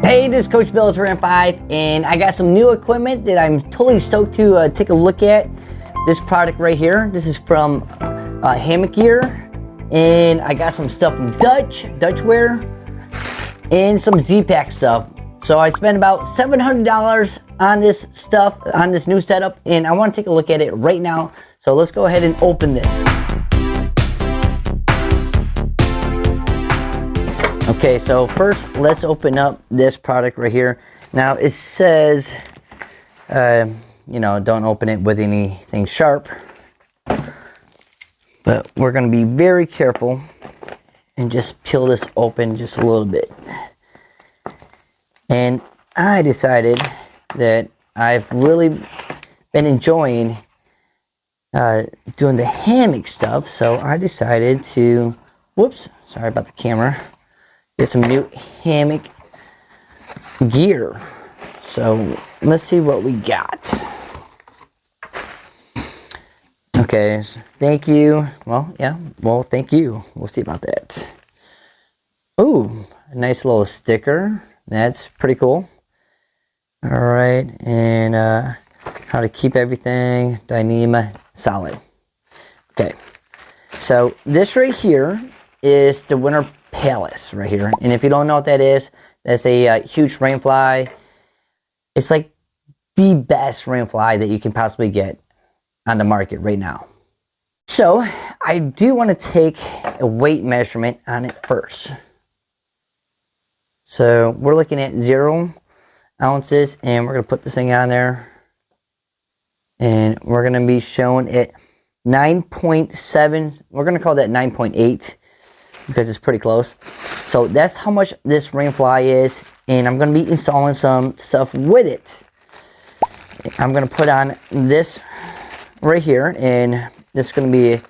Hey, this is Coach Bill with RainFly, and I got some new equipment that I'm totally stoked to take a look at. This product right here, this is from HammockGear, and I got some stuff from Dutchware, and some Zpacks stuff. So I spent about $700 on this stuff, on this new setup, and I want to take a look at it right now. So let's go ahead and open this. Okay, so first let's open up this product right here. Now it says, you know, don't open it with anything sharp, but we're going to be very careful and just peel this open just a little bit. And I decided that I've really been enjoying doing the hammock stuff, so I decided to, whoops, sorry about the camera, get some new hammock gear. So let's see what we got. Okay, so thank you. Well, yeah, well, thank you. We'll see about that. Oh, a nice little sticker. That's pretty cool. All right, and how to keep everything, Dyneema, solid. Okay, so this right here is the Winter Palace right here, and if you don't know what that is, that's a huge RainFly. It's like the best RainFly that you can possibly get on the market right now. So I do want to take a weight measurement on it first. So we're looking at 0 ounces, and we're going to put this thing on there, and we're going to be showing it 9.7. We're going to call that 9.8 because it's pretty close. So that's how much this RainFly is, and I'm going to be installing some stuff with it. I'm going to put on this right here, and this is going to be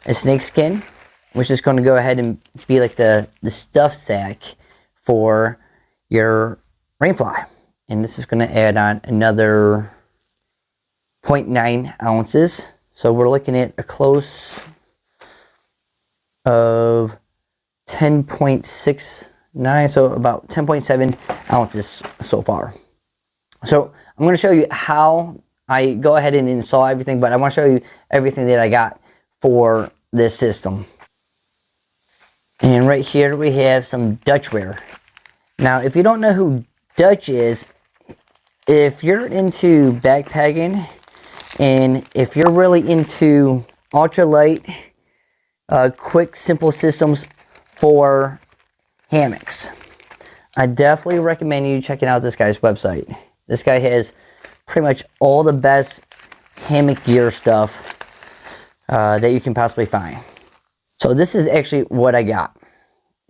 a snake skin, which is going to go ahead and be like the stuff sack for your RainFly. And this is going to add on another 0.9 ounces. So we're looking at a close of 10.69, so about 10.7 ounces so far. So I'm going to show you how I go ahead and install everything, but I want to show you everything that I got for this system. And right here we have some Dutchware. Now, if you don't know who Dutch is, if you're into backpacking, and if you're really into ultralight, quick, simple systems for hammocks, I definitely recommend you checking out this guy's website. This guy has pretty much all the best hammock gear stuff that you can possibly find. So this is actually what I got.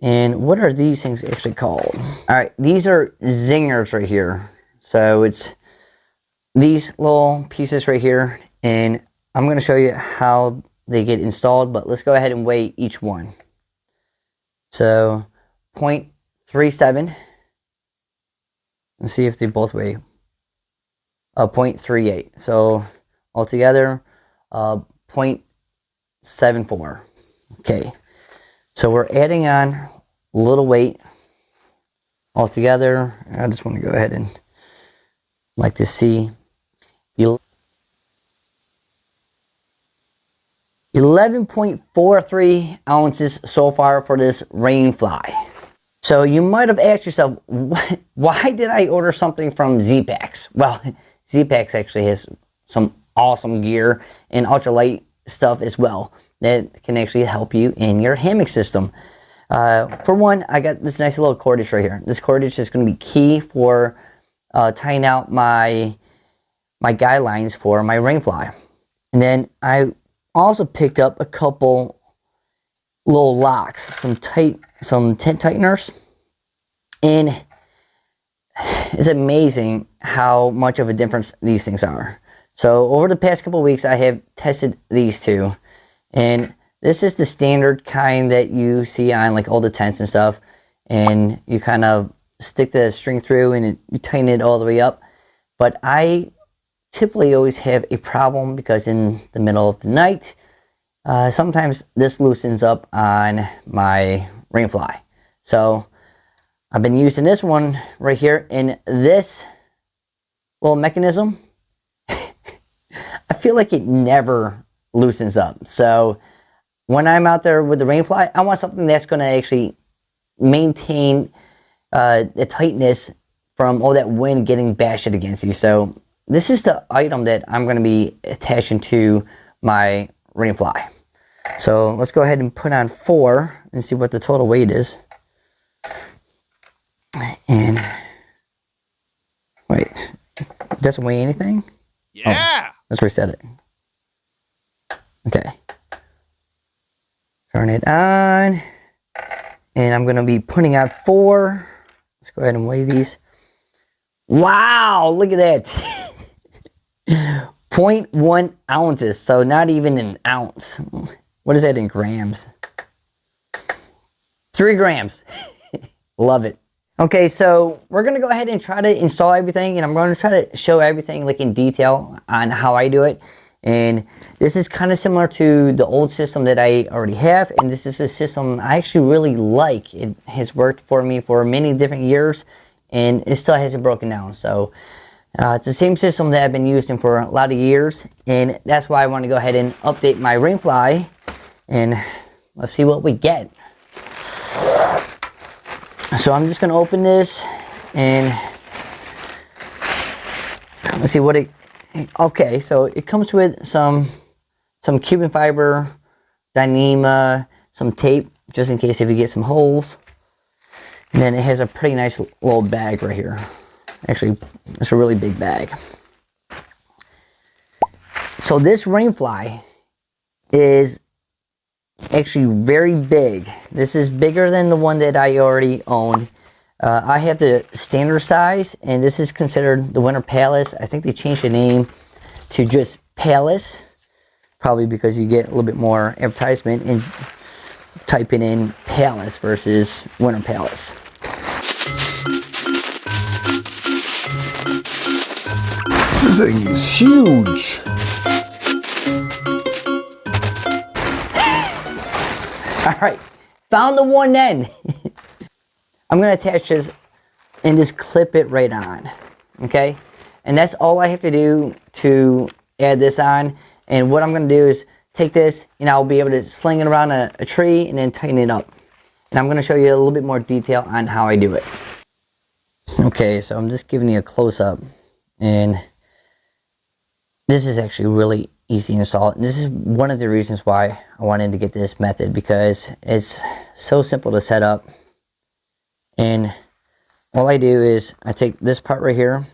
And what are these things actually called? All right, these are zingers right here. So it's these little pieces right here, and I'm going to show you how they get installed, but let's go ahead and weigh each one. So 0.37. Let's see if they both weigh 0.38. So altogether 0.74. Okay, so we're adding on a little weight altogether. I just want to go ahead and like to see 11.43 ounces so far for this RainFly. So you might have asked yourself, why did I order something from Zpacks? Well, Zpacks actually has some awesome gear and ultralight stuff as well that can actually help you in your hammock system. For one, I got this nice little cordage right here. This cordage is going to be key for tying out my guy lines for my RainFly. And then I also picked up a couple little locks, some tent tighteners, and it's amazing how much of a difference these things are. So over the past couple weeks, I have tested these two, and this is the standard kind that you see on like all the tents and stuff, and you kind of stick the string through and you tighten it all the way up. But I typically always have a problem because in the middle of the night, sometimes this loosens up on my RainFly. So I've been using this one right here, and this little mechanism, I feel like it never loosens up. So when I'm out there with the RainFly, I want something that's going to actually maintain the tightness from all that wind getting bashed against you. So this is the item that I'm going to be attaching to my RainFly. So let's go ahead and put on 4 and see what the total weight is. And wait, it doesn't weigh anything? Yeah. Oh, let's reset it. Okay. Turn it on. And I'm going to be putting out 4. Let's go ahead and weigh these. Wow, look at that. 0.1 ounces, so not even an ounce. What is that in grams? 3 grams. Love it. Okay, so we're going to go ahead and try to install everything, and I'm going to try to show everything like in detail on how I do it. And this is kind of similar to the old system that I already have, and this is a system I actually really like. It has worked for me for many different years, and it still hasn't broken down. So it's the same system that I've been using for a lot of years, and that's why I want to go ahead and update my RainFly, and let's see what we get. So I'm just going to open this, and let's see what it... Okay, so it comes with some Cuban Fiber, Dyneema, some tape, just in case if you get some holes. And then it has a pretty nice little bag right here. Actually, it's a really big bag. So this RainFly is actually very big. This is bigger than the one that I already owned. I have the standard size, and this is considered the Winter Palace. I think they changed the name to just Palace, probably because you get a little bit more advertisement in typing in Palace versus Winter Palace. This thing is huge. All right, found the one then. I'm going to attach this and just clip it right on, okay? And that's all I have to do to add this on. And what I'm going to do is take this, and I'll be able to sling it around a tree and then tighten it up. And I'm going to show you a little bit more detail on how I do it. Okay, so I'm just giving you a close-up. And this is actually really easy to install. And this is one of the reasons why I wanted to get this method, because it's so simple to set up. And all I do is I take this part right here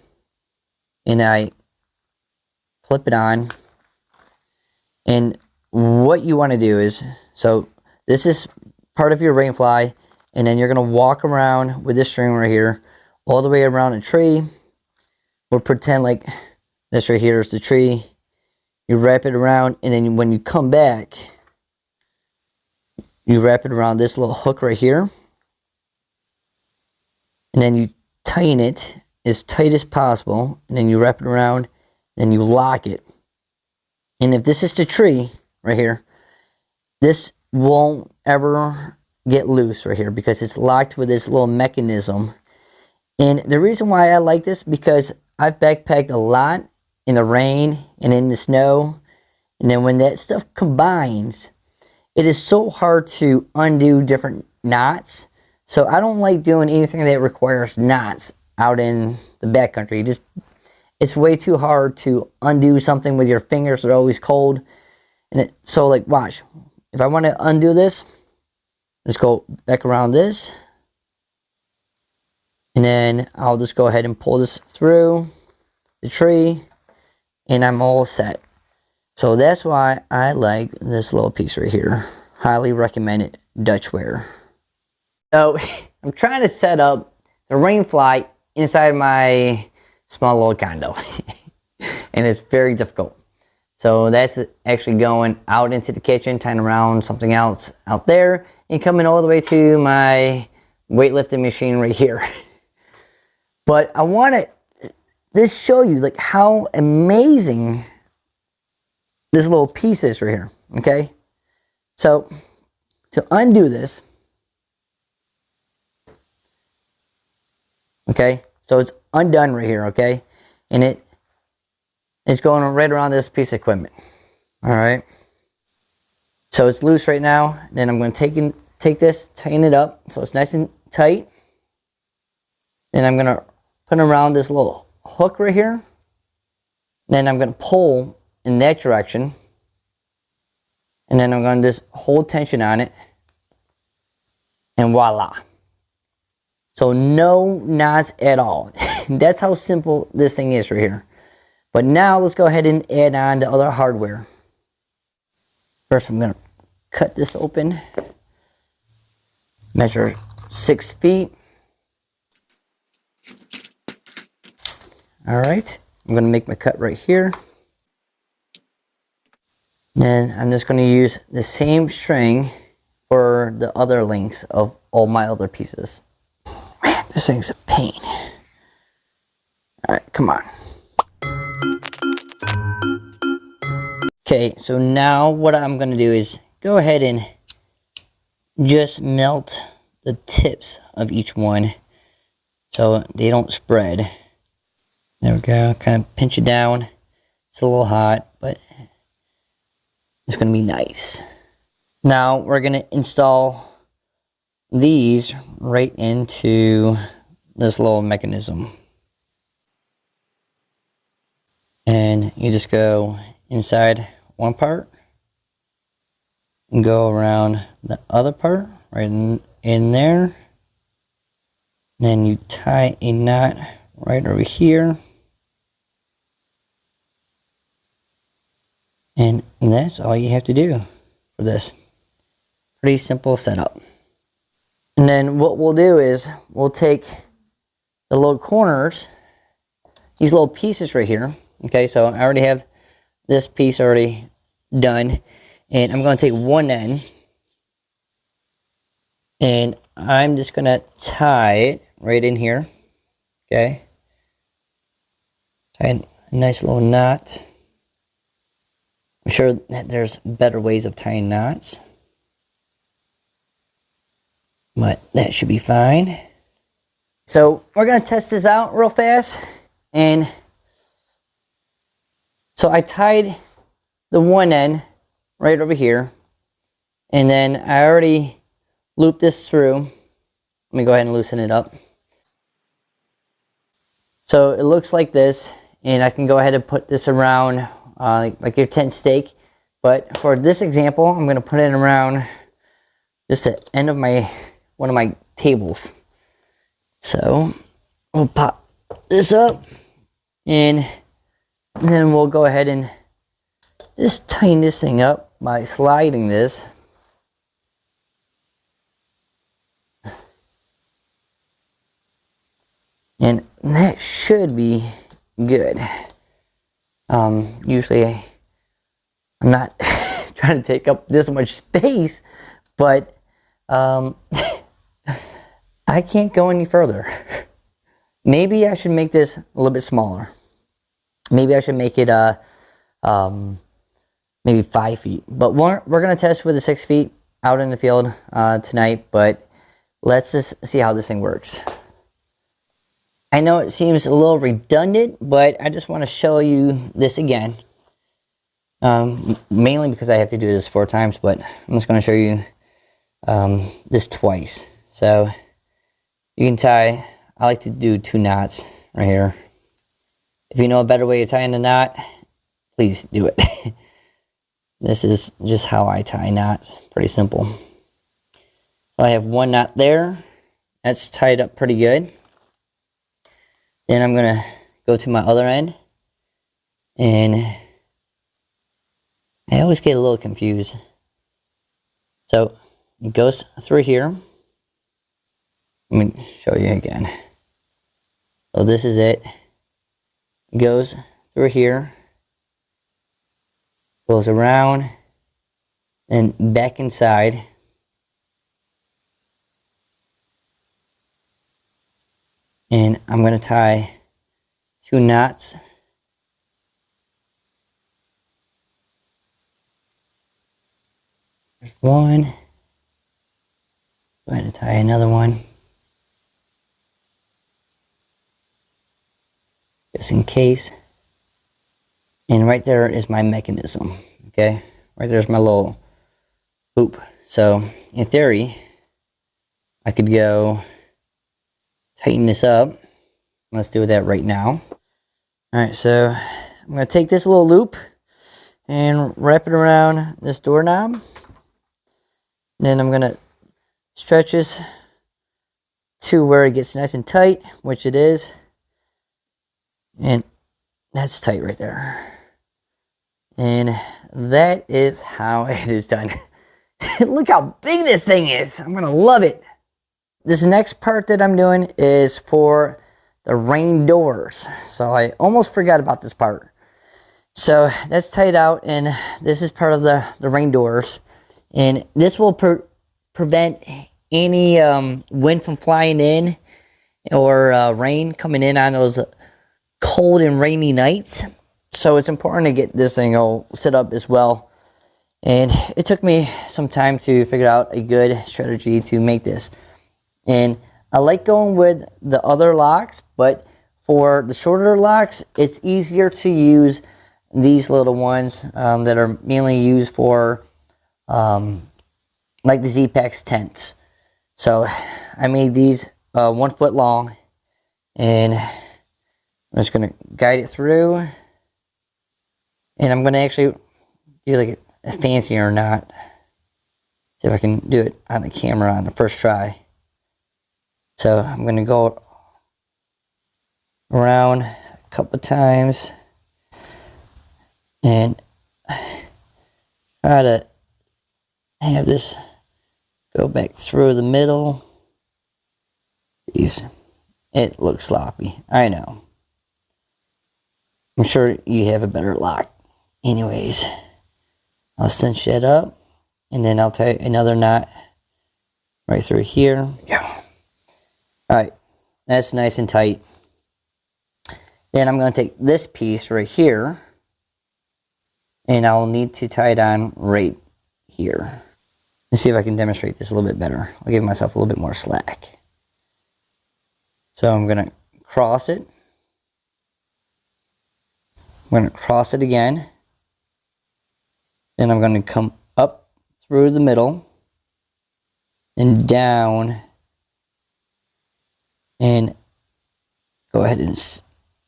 and I clip it on. And what you want to do is, so this is part of your RainFly, and then you're going to walk around with this string right here all the way around a tree. We'll pretend like this right here is the tree. You wrap it around, and then when you come back, you wrap it around this little hook right here. And then you tighten it as tight as possible, and then you wrap it around, and you lock it. And if this is the tree right here, this won't ever get loose right here because it's locked with this little mechanism. And the reason why I like this, because I've backpacked a lot in the rain and in the snow, and then when that stuff combines, it is so hard to undo different knots. So I don't like doing anything that requires knots out in the backcountry. It's way too hard to undo something with your fingers. They're always cold. And so like, watch. If I want to undo this, just go back around this. And then I'll just go ahead and pull this through the tree. And I'm all set. So that's why I like this little piece right here. Highly recommend it, Dutchware. So I'm trying to set up the RainFly inside my small little condo. And it's very difficult. So that's actually going out into the kitchen, tying around something else out there, and coming all the way to my weightlifting machine right here. But I want to just show you like how amazing this little piece is right here. Okay? So to undo this, Okay, so it's undone right here, okay? And it's going right around this piece of equipment. All right. So it's loose right now. Then I'm going to take this, tighten it up so it's nice and tight. Then I'm going to put it around this little hook right here. Then I'm going to pull in that direction. And then I'm going to just hold tension on it. And voila. So no knots at all. That's how simple this thing is right here. But now let's go ahead and add on the other hardware. First I'm going to cut this open. Measure 6 feet. Alright, I'm going to make my cut right here. Then I'm just going to use the same string for the other lengths of all my other pieces. Man, this thing's a pain. Alright, come on. Okay, so now what I'm going to do is go ahead and just melt the tips of each one so they don't spread. There we go, kind of pinch it down. It's a little hot, but it's going to be nice. Now we're going to install these right into this little mechanism. And you just go inside one part and go around the other part right in there. Then you tie a knot right over here. And that's all you have to do for this. Pretty simple setup. And then what we'll do is we'll take the little corners, these little pieces right here. Okay, so I already have this piece already done. And I'm going to take one end. And I'm just going to tie it right in here. Okay. Tie a nice little knot. I'm sure that there's better ways of tying knots, but that should be fine. So we're going to test this out real fast. And so I tied the one end right over here. And then I already looped this through. Let me go ahead and loosen it up. So it looks like this. And I can go ahead and put this around like your tent stake, but for this example, I'm going to put it around just the end of one of my tables. So we'll pop this up, and then we'll go ahead and just tighten this thing up by sliding this. And that should be good. Usually I'm not trying to take up this much space, but I can't go any further. Maybe I should make this a little bit smaller. Maybe I should make it maybe 5 feet. But we're going to test with the 6 feet out in the field tonight, but let's just see how this thing works. I know it seems a little redundant, but I just want to show you this again. Mainly because I have to do this 4 times, but I'm just going to show you this twice. So you can tie, I like to do 2 knots right here. If you know a better way of tying a knot, please do it. This is just how I tie knots. Pretty simple. So I have 1 knot there. That's tied up pretty good. Then I'm going to go to my other end, and I always get a little confused. So it goes through here. Let me show you again. So this is it. It goes through here, goes around, and back inside. And I'm going to tie 2 knots. There's 1. Go ahead and tie another one. just in case. And right there is my mechanism, okay? Right there's my little hoop. So in theory, I could go tighten this up. Let's do that right now. All right, so I'm gonna take this little loop and wrap it around this doorknob. Then I'm gonna stretch this to where it gets nice and tight, which it is. And that's tight right there. And that is how it is done. Look how big this thing is. I'm gonna love it. This next part that I'm doing is for the rain doors. So I almost forgot about this part. So that's tied out, and this is part of the rain doors. And this will prevent any wind from flying in, or rain coming in on those cold and rainy nights. So it's important to get this thing all set up as well. And it took me some time to figure out a good strategy to make this. And I like going with the other locks, but for the shorter locks, it's easier to use these little ones that are mainly used for like the Zpacks tents. So I made these 1 foot long, and I'm just gonna guide it through, and I'm gonna actually do like a fancier knot. See if I can do it on the camera on the first try. So I'm gonna go around a couple of times and try to have this go back through the middle. Jeez, it looks sloppy, I know. I'm sure you have a better lock. Anyways, I'll cinch that up, and then I'll tie another knot right through here. Yeah. Alright, that's nice and tight. Then I'm going to take this piece right here, and I'll need to tie it on right here. Let's see if I can demonstrate this a little bit better. I'll give myself a little bit more slack. So I'm going to cross it. I'm going to cross it again. Then I'm going to come up through the middle and down, and go ahead and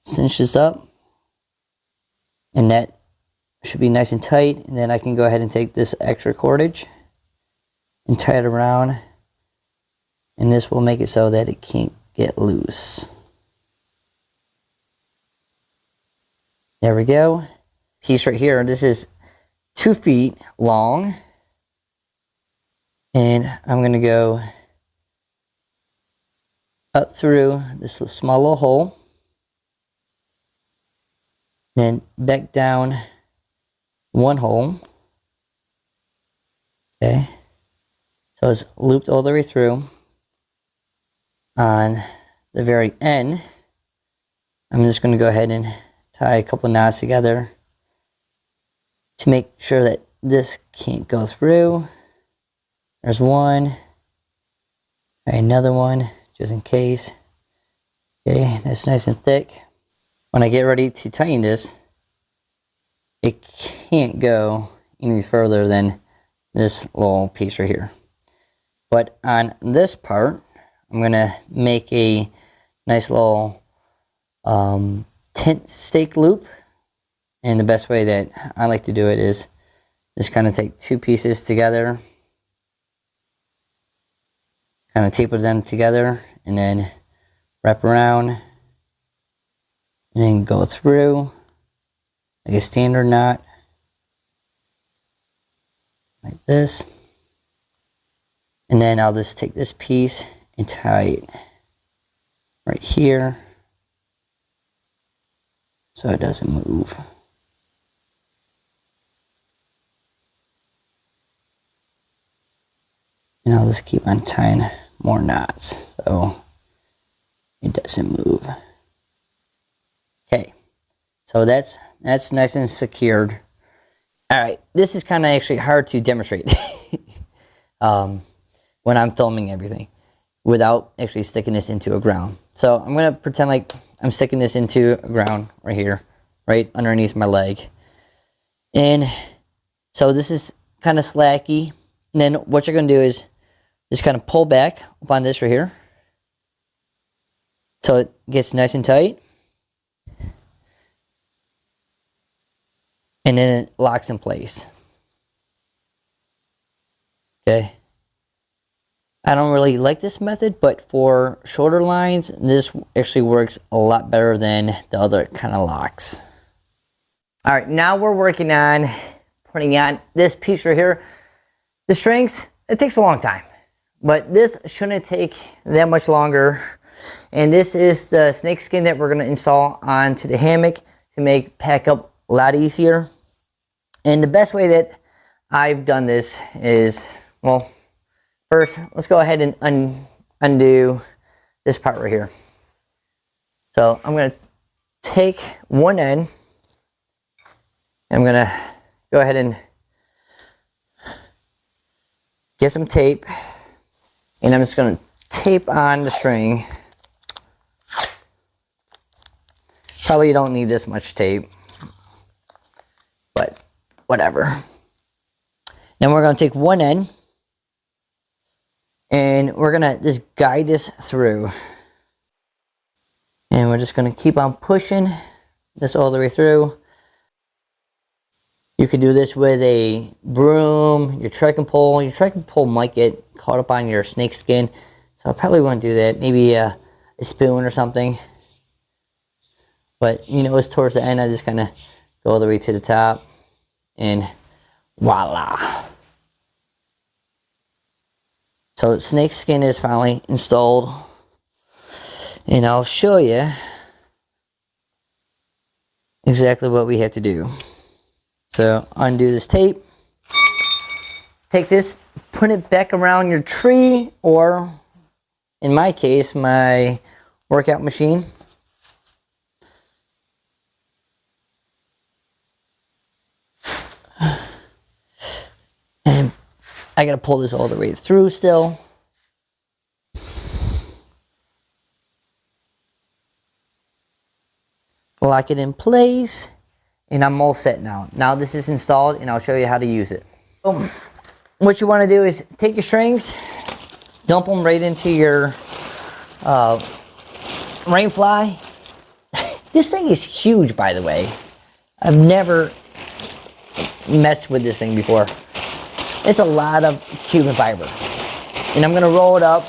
cinch this up, and that should be nice and tight. And then I can go ahead and take this extra cordage and tie it around, and this will make it so that it can't get loose. There we go. Piece right here, this is 2 feet long, and I'm going to go up through this small little hole, then back down 1 hole. Okay, so it's looped all the way through. On the very end, I'm just going to go ahead and tie a couple knots together to make sure that this can't go through. There's one, tie another one just in case. Okay, that's nice and thick. When I get ready to tighten this, it can't go any further than this little piece right here. But on this part, I'm gonna make a nice little tent stake loop. And the best way that I like to do it is just kind of take 2 pieces together, kind of taper them together, and then wrap around, and then go through like a standard knot, like this. And then I'll just take this piece and tie it right here so it doesn't move. And I'll just keep on tying more knots so it doesn't move. Okay, so that's nice and secured. All right, this is kind of actually hard to demonstrate when I'm filming everything without actually sticking this into a ground. So I'm gonna pretend like I'm sticking this into the ground right here, right underneath my leg. And so this is kind of slacky. And then what you're going to do is just kind of pull back up on this right here, so it gets nice and tight. And then it locks in place. Okay. I don't really like this method, but for shorter lines, this actually works a lot better than the other kind of locks. All right, now we're working on putting on this piece right here. The strings, it takes a long time, but this shouldn't take that much longer. And this is the snake skin that we're gonna install onto the hammock to make pack up a lot easier. And the best way that I've done this is, well, first, let's go ahead and undo this part right here. So I'm going to take one end, and I'm going to go ahead and get some tape, and I'm just going to tape on the string. Probably don't need this much tape, but whatever. Then we're going to take one end, and we're gonna just guide this through. And we're just gonna keep on pushing this all the way through. You could do this with a broom, your trekking pole. Your trekking pole might get caught up on your snake skin, so I probably won't do that. Maybe a spoon or something. But you know, it's towards the end, I just kind of go all the way to the top, and voila. So snake skin is finally installed, and I'll show you exactly what we have to do. So undo this tape, take this, put it back around your tree, or in my case, my workout machine. And I gotta pull this all the way through still. Lock it in place, and I'm all set now. Now this is installed, and I'll show you how to use it. So, what you want to do is take your strings, dump them right into your RainFly. This thing is huge, by the way. I've never messed with this thing before. It's a lot of Cuban fiber. And I'm going to roll it up.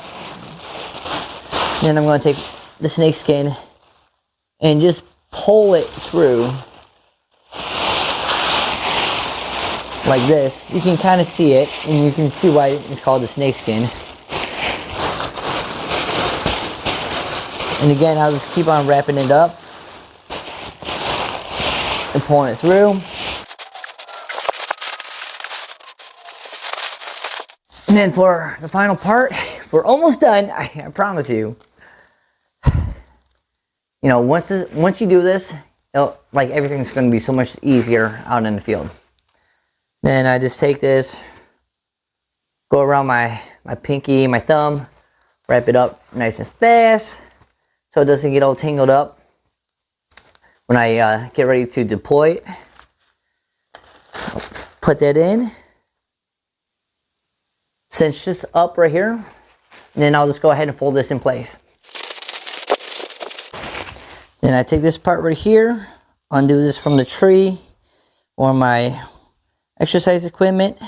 And then I'm going to take the snake skin and just pull it through like this. You can kind of see it, and you can see why it's called the snake skin. And again, I'll just keep on wrapping it up and pulling it through. And then for the final part, we're almost done, I promise you. You know, once you do this, like everything's going to be so much easier out in the field. Then I just take this, go around my pinky, my thumb, wrap it up nice and fast so it doesn't get all tangled up when I get ready to deploy it. I'll put that in. Cinch this up right here, and then I'll just go ahead and fold this in place. Then I take this part right here, undo this from the tree or my exercise equipment.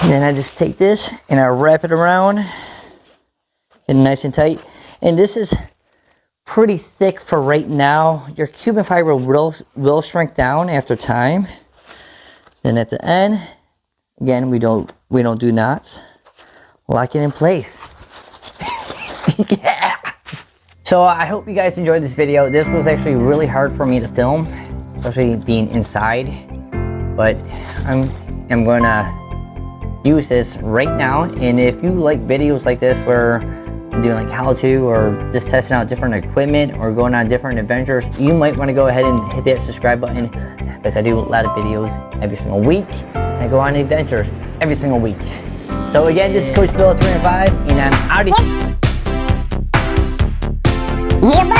And then I just take this and I wrap it around, get it nice and tight. And this is pretty thick for right now. Your Cuban fiber will shrink down after time. Then at the end, again, we don't do knots. Lock it in place. Yeah. So I hope you guys enjoyed this video. This was actually really hard for me to film, especially being inside. But I'm gonna use this right now. And if you like videos like this where I'm doing like how to, or just testing out different equipment, or going on different adventures, you might want to go ahead and hit that subscribe button, because I do a lot of videos every single week. I go on adventures every single week. So again, this is Coach Bill 305, and I'm out of here. Yeah,